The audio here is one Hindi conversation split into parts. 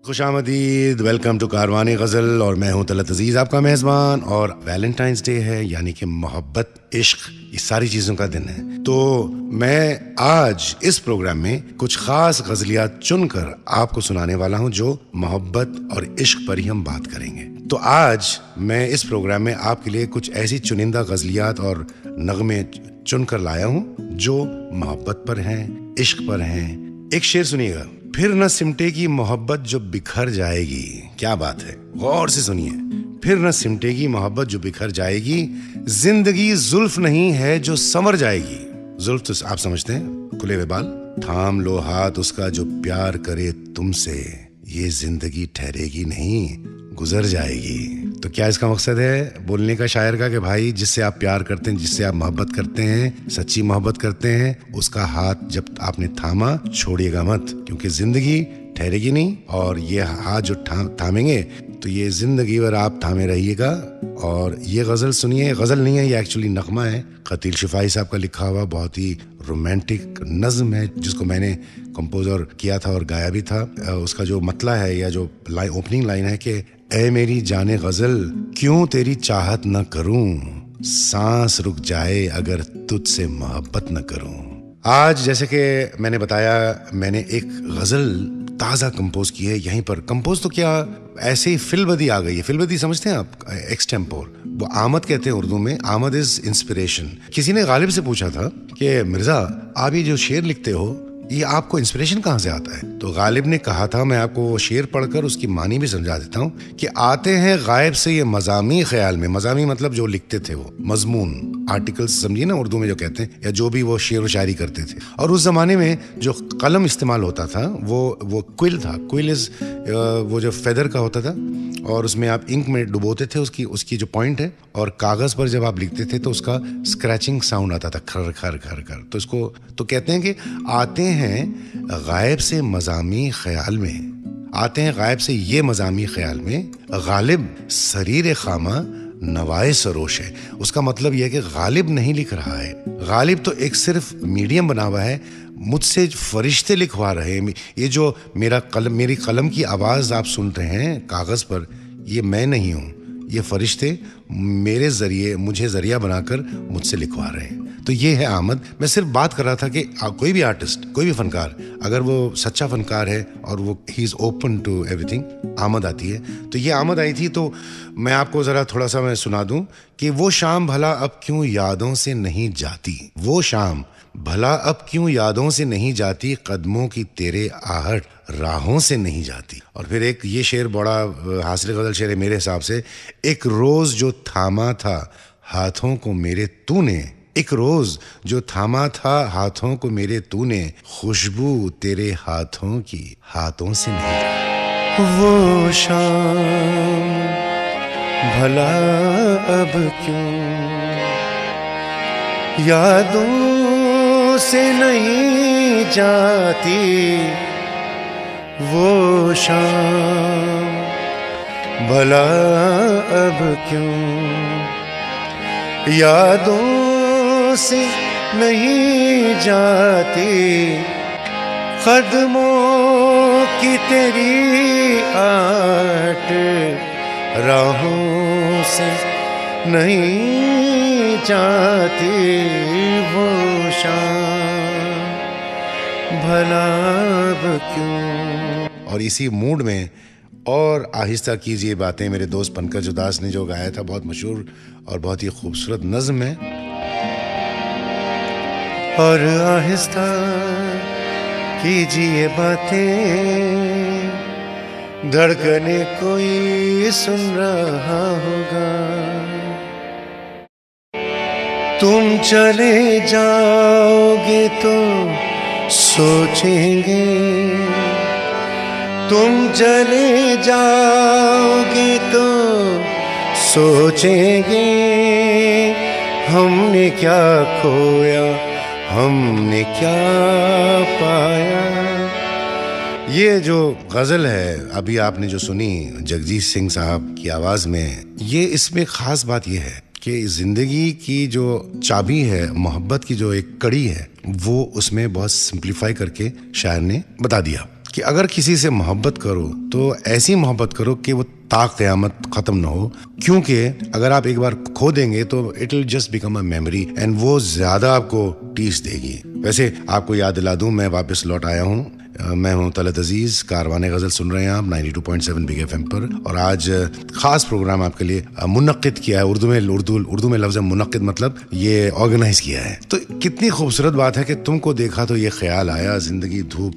खुशामदीद, वेलकम टू कारवानी गज़ल। और मैं हूं तलत अजीज़, आपका मेज़बान। और वैलेंटाइंस डे है, यानी कि मोहब्बत, इश्क, ये सारी चीज़ों का दिन है। तो मैं आज इस प्रोग्राम में कुछ ख़ास गज़लियात चुनकर आपको सुनाने वाला हूं जो मोहब्बत और इश्क पर ही हम बात करेंगे। तो आज मैं इस प्रोग्राम में आपके लिए कुछ ऐसी चुनिंदा गज़लियात और नगमे चुनकर लाया हूं जो मोहब्बत पर हैं, इश्क पर हैं। एक शेर सुनिएगा। फिर न सिमटेगी मोहब्बत जो बिखर जाएगी। क्या बात है, गौर से सुनिए। फिर न सिमटेगी मोहब्बत जो बिखर जाएगी, जिंदगी जुल्फ नहीं है जो संवर जाएगी। जुल्फ तो आप समझते हैं, खुले हुए बाल। थाम लो हाथ उसका जो प्यार करे तुमसे, ये जिंदगी ठहरेगी नहीं, गुजर जाएगी। तो क्या इसका मकसद है बोलने का शायर का कि भाई जिससे आप प्यार करते हैं, जिससे आप मोहब्बत करते हैं, सच्ची मोहब्बत करते हैं, उसका हाथ जब आपने थामा छोड़िएगा मत, क्योंकि जिंदगी ठहरेगी नहीं। और ये हाथ जो थामेंगे तो ये जिंदगी भर आप थामे रहिएगा। और ये गज़ल सुनिए, गज़ल नहीं है ये, एक्चुअली नगमा है। खतील शिफाई साहब का लिखा हुआ बहुत ही रोमांटिक नज़्म है, जिसको मैंने कंपोजर किया था और गाया भी था। उसका जो मतला है या जो ओपनिंग लाइन है कि ऐ मेरी जाने गज़ल क्यों तेरी चाहत न करूं, सांस रुक जाए अगर तुझसे मोहब्बत न करूं। आज जैसे कि मैंने बताया, मैंने एक गज़ल ताज़ा कंपोज की है यहीं पर। कंपोज तो क्या, ऐसे ही फिलबदी आ गई है। फिलबदी समझते हैं आप, एक्सटेम्पोर, वो आमद कहते हैं उर्दू में। आमद इज इंस्पिरेशन। किसी ने गालिब से पूछा था कि मिर्ज़ा आप ये जो शेर लिखते हो, ये आपको इंस्पिरेशन कहाँ से आता है? तो गालिब ने कहा था, मैं आपको वो शेर पढ़कर उसकी मानी भी समझा देता हूँ, कि आते हैं गायब से ये मज़ामी ख्याल में। मज़ामी मतलब जो लिखते थे वो, मजमून, आर्टिकल्स समझिए ना उर्दू में जो कहते हैं, या जो भी वो शेर व शायरी करते थे। और उस ज़माने में जो कलम इस्तेमाल होता था वो क्विल था। क्विल इज़ वो जो फेदर का होता था, और उसमें आप इंक में डुबोते थे उसकी जो पॉइंट है, और कागज़ पर जब आप लिखते थे तो उसका स्क्रैचिंग साउंड आता था, खर खर खर खर। तो इसको तो कहते हैं कि आते हैं गायब से मज़ामी ख्याल में, आते हैं गायब से ये मज़ामी ख्याल में, गालिब सरीर खामा नवाए सरोश है। उसका मतलब यह है कि गालिब नहीं लिख रहा है, गालिब तो एक सिर्फ मीडियम बना हुआ है, मुझसे फरिश्ते लिखवा रहे हैं। ये जो मेरी कलम की आवाज़ आप सुन रहे हैं कागज़ पर, ये मैं नहीं हूँ, ये फरिश्ते मेरे ज़रिए, मुझे ज़रिया बनाकर मुझसे लिखवा रहे हैं। तो ये है आमद। मैं सिर्फ बात कर रहा था कि कोई भी आर्टिस्ट, कोई भी फनकार, अगर वो सच्चा फनकार है और वो ही इज़ ओपन टू एवरीथिंग, आमद आती है। तो ये आमद आई थी, तो मैं आपको ज़रा थोड़ा सा मैं सुना दूं कि वो शाम भला अब क्यों यादों से नहीं जाती, वो शाम भला अब क्यों यादों से नहीं जाती, कदमों की तेरे आहट राहों से नहीं जाती। और फिर एक ये शेर बड़ा हासिल गज़ल शेर है मेरे हिसाब से। एक रोज़ जो थामा था हाथों को मेरे तूने, एक रोज़ जो थामा था हाथों को मेरे तूने, खुशबू तेरे हाथों की हाथों से नहीं जाती। वो शाम भला अब क्यों यादों से नहीं जाती, वो शाम भला अब क्यों यादों से नहीं जाती, कदमों की तेरी आट राहों से नहीं जाती, वो शाम भला अब क्यों। और इसी मूड में और आहिस्ता कीजिए बातें, मेरे दोस्त पंकज उदास ने जो गाया था, बहुत मशहूर और बहुत ही खूबसूरत नज़्म है। और आहिस्ता कीजिए बातें, धड़कने कोई सुन रहा होगा, तुम चले जाओगे तो सोचेंगे, तुम चले जाओगे तो सोचेंगे, हमने क्या खोया, हमने क्या पाया। ये जो गज़ल है अभी आपने जो सुनी जगजीत सिंह साहब की आवाज़ में, ये इसमें ख़ास बात ये है कि ज़िंदगी की जो चाबी है, मोहब्बत की जो एक कड़ी है, वो उसमें बहुत सिंप्लीफाई करके शायर ने बता दिया कि अगर किसी से मोहब्बत करो तो ऐसी मोहब्बत करो कि वो ता क़यामत ख़त्म ना हो, क्योंकि अगर आप एक बार खो देंगे तो it will just become a memory and वो ज़्यादा आपको टीस देगी। वैसे आपको याद दिला दूँ, मैं वापस लौट आया हूँ। मैं हूँ तलत अजीज़, कारवाने गज़ल सुन रहे हैं आप 92.7 बिग FM पर। और आज ख़ास प्रोग्राम आपके लिए मुनक्किद किया है। उर्दू में लफ्ज़ मुनक्किद मतलब ये ऑर्गेनाइज किया है। तो कितनी खूबसूरत बात है कि तुमको देखा तो ये ख्याल आया, ज़िंदगी धूप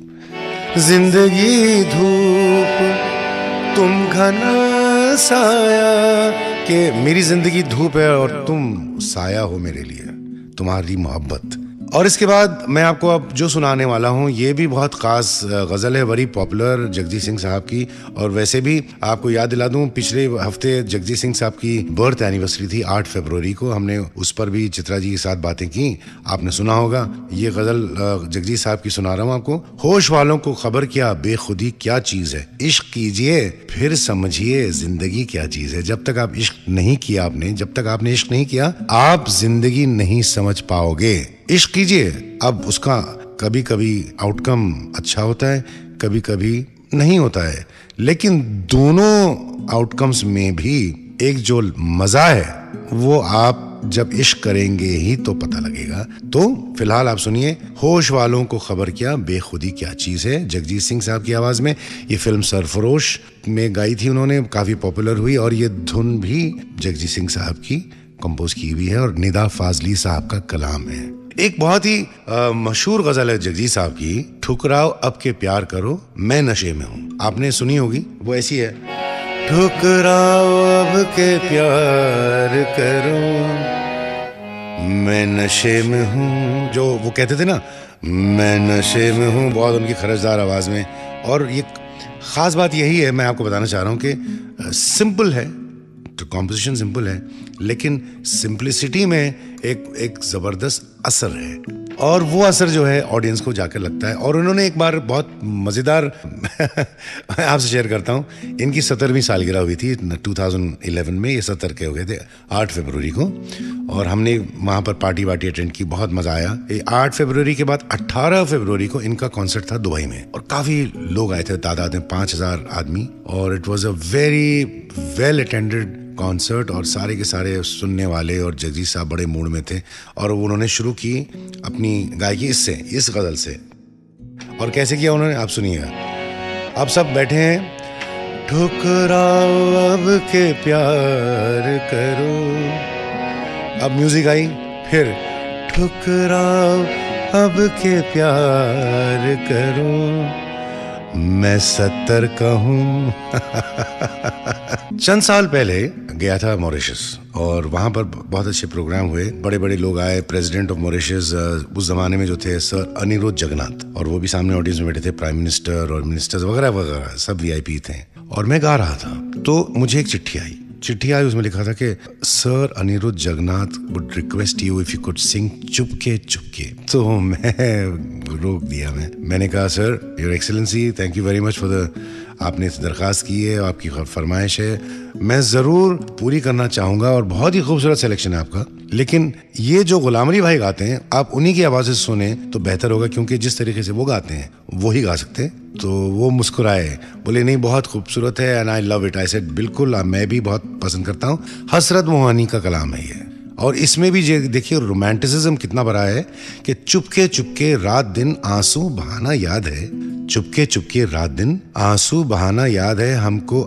तुम घना साया, कि मेरी ज़िंदगी धूप है और तुम साया हो मेरे लिए, तुम्हारी मोहब्बत। और इसके बाद मैं आपको अब जो सुनाने वाला हूँ ये भी बहुत ख़ास गज़ल है, बड़ी पॉपुलर, जगजीत सिंह साहब की। और वैसे भी आपको याद दिला दूँ, पिछले हफ्ते जगजीत सिंह साहब की बर्थ एनिवर्सरी थी 8 फरवरी को। हमने उस पर भी चित्रा जी के साथ बातें की, आपने सुना होगा। ये गज़ल जगजीत साहब की सुना रहा हूँ आपको। होश वालों को खबर क्या बेखुदी क्या चीज़ है, इश्क कीजिए फिर समझिए ज़िंदगी क्या चीज़ है। जब तक आप इश्क नहीं किया आपने, जब तक आपने इश्क नहीं किया, आप ज़िंदगी नहीं समझ पाओगे। इश्क कीजिए, अब उसका कभी कभी आउटकम अच्छा होता है, कभी कभी नहीं होता है, लेकिन दोनों आउटकम्स में भी एक जो मज़ा है वो आप जब इश्क करेंगे ही तो पता लगेगा। तो फिलहाल आप सुनिए होश वालों को खबर क्या बेखुदी क्या चीज़ है, जगजीत सिंह साहब की आवाज़ में। ये फिल्म सरफरोश में गाई थी उन्होंने, काफ़ी पॉपुलर हुई। और ये धुन भी जगजीत सिंह साहब की कंपोज की हुई है और निदा फाजली साहब का कलाम है। एक बहुत ही मशहूर गज़ल है जगजीत साहब की, ठुकराओ अब के प्यार करो मैं नशे में हूँ। आपने सुनी होगी, वो ऐसी है, ठुकराओ अब के प्यार करो मैं नशे में हूँ। जो वो कहते थे ना, मैं नशे में हूँ, बहुत उनकी खरजदार आवाज़ में। और ये ख़ास बात यही है, मैं आपको बताना चाह रहा हूँ कि सिंपल है, तो कॉम्पोजिशन सिंपल है, लेकिन सिंपलिसिटी में एक ज़बरदस्त असर है। और वो असर जो है ऑडियंस को जाकर लगता है। और उन्होंने एक बार बहुत मज़ेदार आपसे शेयर करता हूँ, इनकी 70वीं सालगिरह हुई थी 2011 में, ये 70 के हो गए थे 8 फरवरी को। और हमने वहाँ पर पार्टी वार्टी अटेंड की, बहुत मज़ा आया। 8 फरवरी के बाद 18 फरवरी को इनका कॉन्सर्ट था दुबई में, और काफ़ी लोग आए थे, तादाद में 5000 आदमी। और it was a very well attended concert, और सारे के सारे सुनने वाले, और जगजीत साहब बड़े मूड में थे। और उन्होंने शुरू की अपनी गायकी इससे, इस गज़ल से। और कैसे किया उन्होंने, आप सुनिएगा। आप सब बैठे हैं, ठुकराओ अब के प्यार करो, अब म्यूजिक आई, फिर ठुकराओ अब के प्यार करो मैं 70 का हूँ। चंद साल पहले गया था मॉरिशस, और वहाँ पर बहुत अच्छे प्रोग्राम हुए, बड़े बड़े लोग आए। प्रेसिडेंट ऑफ मॉरिशस उस जमाने में जो थे सर अनिरुद्ध जगन्नाथ, और वो भी सामने ऑडियंस में बैठे थे, प्राइम मिनिस्टर और मिनिस्टर्स वगैरह वगैरह, सब VIP थे। और मैं गा रहा था तो मुझे एक चिट्ठी आई, उसमें लिखा था कि sir Anirudh Jagannath would request you if you could sing Chupke Chupke. तो मैं रोक दिया, मैंने कहा sir your excellency thank you very much for the, आपने दरख्वास्त की है, आपकी फरमाइश है, मैं ज़रूर पूरी करना चाहूँगा, और बहुत ही खूबसूरत सिलेक्शन है आपका। लेकिन ये जो गुलाम अली भाई गाते हैं, आप उन्हीं की आवाज़ से सुने तो बेहतर होगा, क्योंकि जिस तरीके से वो गाते हैं वो ही गा सकते हैं। तो वो मुस्कुराए, बोले नहीं बहुत खूबसूरत है and I love it. I said बिल्कुल, मैं भी बहुत पसंद करता हूँ। हसरत मोहानी का कलाम है ये, और इसमें भी देखिए रोमांटिसिज्म कितना बड़ा है कि चुपके चुपके रात दिन आंसू बहाना याद है, चुपके चुपके रात दिन आंसू बहाना याद है, हमको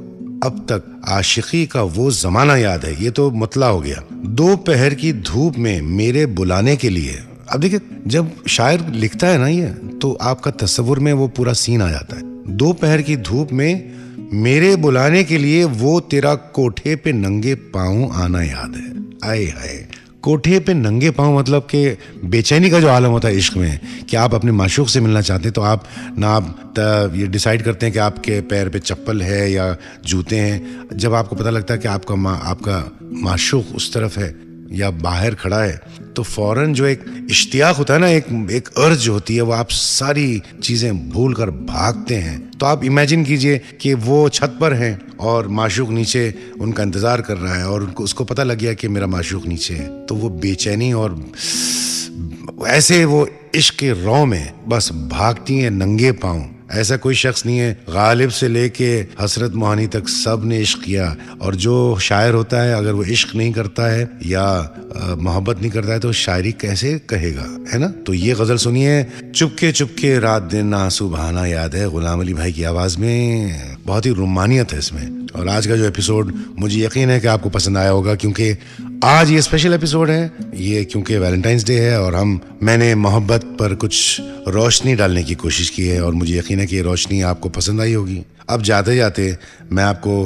अब तक आशिकी का वो जमाना याद है। ये तो मतला हो गया। दोपहर की धूप में मेरे बुलाने के लिए, अब देखिए जब शायर लिखता है ना ये, तो आपका तस्वुर में वो पूरा सीन आ जाता है। दोपहर की धूप में मेरे बुलाने के लिए वो तेरा कोठे पे नंगे पाँव आना याद है। आए हाय, कोठे पे नंगे पाँव मतलब कि बेचैनी का जो आलम होता है इश्क में, कि आप अपने माशूक से मिलना चाहते हैं, तो आप ना आप ये डिसाइड करते हैं कि आपके पैर पे चप्पल है या जूते हैं। जब आपको पता लगता है कि आपका माशूक उस तरफ है या बाहर खड़ा है, तो फौरन जो एक इश्तियाक होता है ना, एक अर्ज होती है, वो आप सारी चीज़ें भूल कर भागते हैं। तो आप इमेजिन कीजिए कि वो छत पर हैं और माशूक नीचे उनका इंतज़ार कर रहा है, और उसको पता लग गया कि मेरा माशूक नीचे है, तो वो बेचैनी और ऐसे वो इश्क के रौ में बस भागती हैं नंगे पाँव। ऐसा कोई शख्स नहीं है, गालिब से लेके हसरत मोहानी तक सब ने इश्क किया। और जो शायर होता है अगर वो इश्क नहीं करता है या मोहब्बत नहीं करता है तो शायरी कैसे कहेगा, है ना। तो ये गजल सुनिए, चुपके चुपके रात दिन आंसू बहाना याद है, गुलाम अली भाई की आवाज में। बहुत ही रोमानियत है इसमें। और आज का जो एपिसोड मुझे यकीन है कि आपको पसंद आया होगा, क्योंकि आज ये स्पेशल एपिसोड है, ये क्योंकि वैलेंटाइंस डे है और मैंने मोहब्बत पर कुछ रोशनी डालने की कोशिश की है और मुझे यकीन है कि ये रोशनी आपको पसंद आई होगी। अब जाते जाते मैं आपको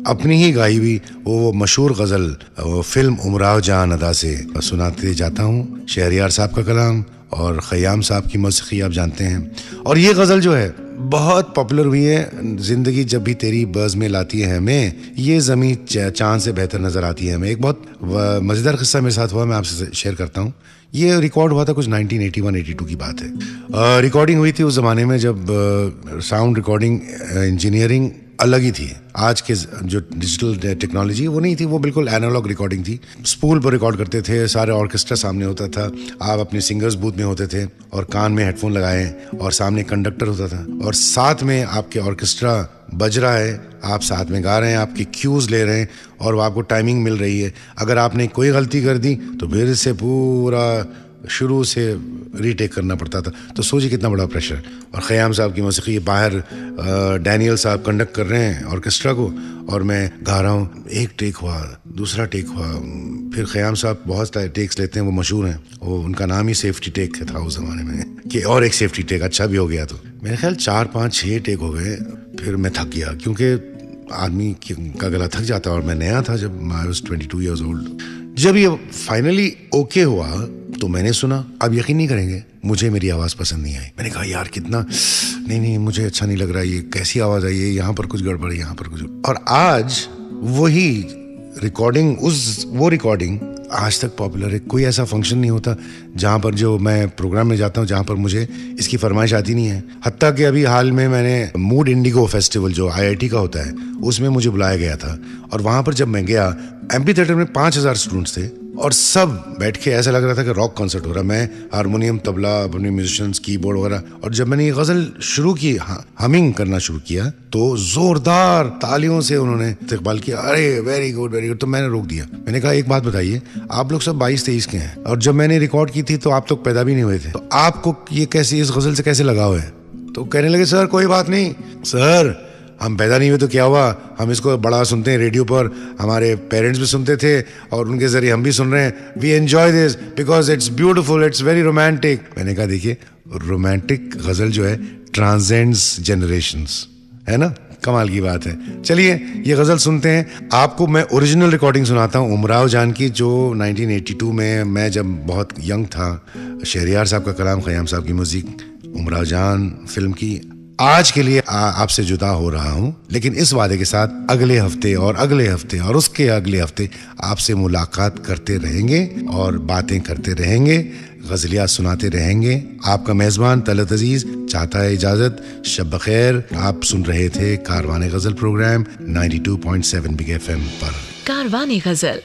अपनी ही गाई हुई वो मशहूर गज़ल फिल्म उमराव जहां अदा से सुनाते जाता हूँ। शहरियार साहब का कलाम और खयाम साहब की मौसीकी आप जानते हैं। और ये गज़ल जो है बहुत पॉपुलर हुई है। जिंदगी जब भी तेरी बज़ में लाती है हमें, ये ज़मीं चांद से बेहतर नज़र आती है हमें। एक बहुत मज़ेदार किस्सा मेरे साथ हुआ, मैं आपसे शेयर करता हूँ। ये रिकॉर्ड हुआ था कुछ 1981-82 की बात है। रिकॉर्डिंग हुई थी उस ज़माने में जब साउंड रिकॉर्डिंग इंजीनियरिंग अलग ही थी। आज के जो डिजिटल टेक्नोलॉजी वो नहीं थी, वो बिल्कुल एनालॉग रिकॉर्डिंग थी। स्पूल पर रिकॉर्ड करते थे, सारे ऑर्केस्ट्रा सामने होता था, आप अपने सिंगर्स बूथ में होते थे और कान में हेडफोन लगाए और सामने कंडक्टर होता था और साथ में आपके ऑर्केस्ट्रा बज रहा है, आप साथ में गा रहे हैं, आपके क्यूज ले रहे हैं और आपको टाइमिंग मिल रही है। अगर आपने कोई गलती कर दी तो फिर से पूरा शुरू से रीटेक करना पड़ता था। तो सोचिए कितना बड़ा प्रेशर। और खयाम साहब की मौसीकी बाहर डैनियल साहब कंडक्ट कर रहे हैं ऑर्केस्ट्रा को और मैं गा रहा हूँ। एक टेक हुआ, दूसरा टेक हुआ, फिर खयाम साहब बहुत सारे टेक्स लेते हैं, वो मशहूर हैं, वो उनका नाम ही सेफ्टी टेक था उस जमाने में कि और एक सेफ्टी टेक अच्छा भी हो गया। तो मेरे ख्याल 4, 5, 6 टेक हो गए। फिर मैं थक गया क्योंकि आदमी का गला थक जाता है और मैं नया था जब आई वाज 22 ईयर्स ओल्ड। जब ये फाइनली ओके हुआ तो मैंने सुना, अब यकीन नहीं करेंगे मुझे मेरी आवाज़ पसंद नहीं आई। मैंने कहा यार कितना नहीं मुझे अच्छा नहीं लग रहा, ये कैसी आवाज़ आई है, यहाँ पर कुछ गड़बड़ है, यहाँ पर कुछ। और आज वही रिकॉर्डिंग, वो रिकॉर्डिंग आज तक पॉपुलर है। कोई ऐसा फंक्शन नहीं होता जहाँ पर जो मैं प्रोग्राम में जाता हूँ जहाँ पर मुझे इसकी फरमाइश आती नहीं है। हत्ता कि अभी हाल में मैंने मूड इंडिगो फेस्टिवल जो IIT का होता है उसमें मुझे बुलाया गया था और वहाँ पर जब मैं गया, एम्पी थिएटर में 5000 स्टूडेंट्स थे और सब बैठ के ऐसा लग रहा था कि रॉक कॉन्सर्ट हो रहा है। मैं हारमोनियम, तबला, अपने म्यूजिशियंस, कीबोर्ड वगैरह। और जब मैंने ये गज़ल शुरू की, हमिंग करना शुरू किया, तो जोरदार तालियों से उन्होंने इस्तकबाल किया, अरे वेरी गुड वेरी गुड। तो मैंने रोक दिया, मैंने कहा एक बात बताइए, आप लोग सब 22-23 के हैं और जब मैंने रिकॉर्ड की थी तो आप लोग पैदा भी नहीं हुए थे, तो आपको ये कैसे, इस गज़ल से कैसे लगाव है? तो कहने लगे सर कोई बात नहीं सर, हम पैदा नहीं हुए तो क्या हुआ, हम इसको बड़ा सुनते हैं रेडियो पर, हमारे पेरेंट्स भी सुनते थे और उनके जरिए हम भी सुन रहे हैं। We enjoy this because it's beautiful, it's very romantic. मैंने कहा देखिए रोमांटिक गजल जो है ट्रांसेंड्स जनरेशंस, है ना, कमाल की बात है। चलिए ये गजल सुनते हैं। आपको मैं ओरिजिनल रिकॉर्डिंग सुनाता हूँ उमराव जान की, जो 1982 में मैं जब बहुत यंग था। शहरियार साहब का कलाम, खयाम साहब की म्यूजिक, उमराव जान फिल्म की। आज के लिए आपसे जुदा हो रहा हूं, लेकिन इस वादे के साथ अगले हफ्ते और अगले हफ्ते और उसके अगले हफ्ते आपसे मुलाकात करते रहेंगे और बातें करते रहेंगे, गजलियात सुनाते रहेंगे। आपका मेजबान तलत अजीज चाहता है इजाजत। शब बखैर। आप सुन रहे थे कारवाने गजल प्रोग्राम 92.7 बिग FM पर। कारवाने गजल